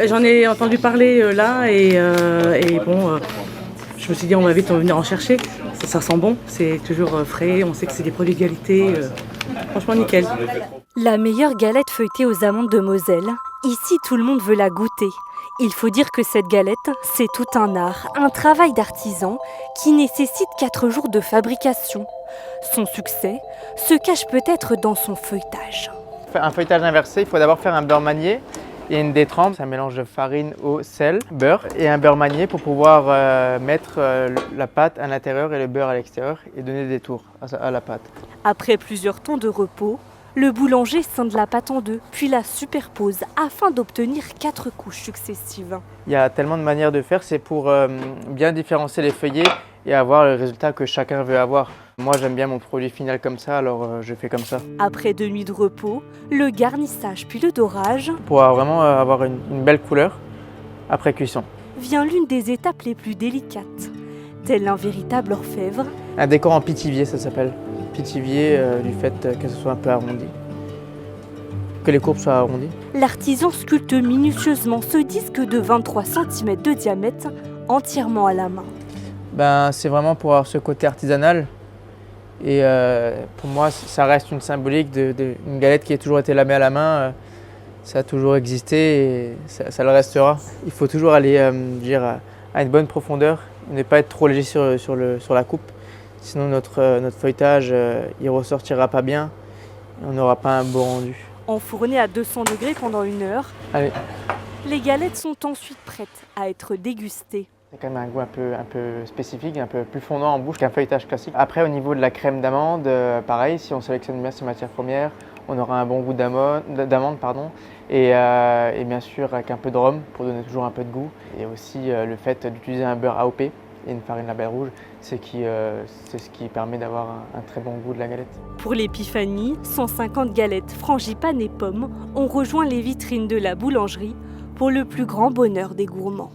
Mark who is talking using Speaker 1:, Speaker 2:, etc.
Speaker 1: J'en ai entendu parler là et bon, je me suis dit on va vite venir en chercher. Ça sent bon, c'est toujours frais, on sait que c'est des produits de qualité, franchement nickel.
Speaker 2: La meilleure galette feuilletée aux amandes de Moselle, ici tout le monde veut la goûter. Il faut dire que cette galette, c'est tout un art, un travail d'artisan qui nécessite 4 jours de fabrication. Son succès se cache peut-être dans son feuilletage.
Speaker 3: Un feuilletage inversé, il faut d'abord faire un beurre manié et une détrempe. C'est un mélange de farine, eau, sel, beurre et un beurre manié pour pouvoir mettre la pâte à l'intérieur et le beurre à l'extérieur et donner des tours à la pâte.
Speaker 2: Après plusieurs temps de repos, le boulanger scinde la pâte en deux, puis la superpose afin d'obtenir 4 couches successives.
Speaker 3: Il y a tellement de manières de faire, c'est pour bien différencier les feuillets et avoir le résultat que chacun veut avoir. Moi j'aime bien mon produit final comme ça, alors je fais comme ça.
Speaker 2: Après 2 nuits de repos, le garnissage puis le dorage
Speaker 3: Pour vraiment avoir une belle couleur après cuisson.
Speaker 2: vient l'une des étapes les plus délicates. Tel un véritable orfèvre,
Speaker 3: Un décor en pithivier ça s'appelle. Pithivier du fait que ce soit un peu arrondi. Que les courbes soient arrondies.
Speaker 2: l'artisan sculpte minutieusement ce disque de 23 cm de diamètre entièrement à la main.
Speaker 3: C'est vraiment pour avoir ce côté artisanal. Et pour moi, ça reste une symbolique d'une galette qui a toujours été lamée à la main. Ça a toujours existé et ça le restera. Il faut toujours aller à une bonne profondeur, ne pas être trop léger sur la coupe. Sinon notre feuilletage il ressortira pas bien et on n'aura pas un beau rendu.
Speaker 2: Enfournées à 200 degrés pendant 1 heure,
Speaker 3: Allez.
Speaker 2: les galettes sont ensuite prêtes à être dégustées.
Speaker 3: C'est quand même un goût un peu spécifique, un peu plus fondant en bouche qu'un feuilletage classique. Après au niveau de la crème d'amande, pareil, si on sélectionne bien ses matières premières, on aura un bon goût d'amande, et bien sûr avec un peu de rhum pour donner toujours un peu de goût. Et aussi le fait d'utiliser un beurre AOP et une farine label rouge, c'est ce qui permet d'avoir un très bon goût de la galette.
Speaker 2: Pour l'épiphanie, 150 galettes, frangipane et pommes ont rejoint les vitrines de la boulangerie pour le plus grand bonheur des gourmands.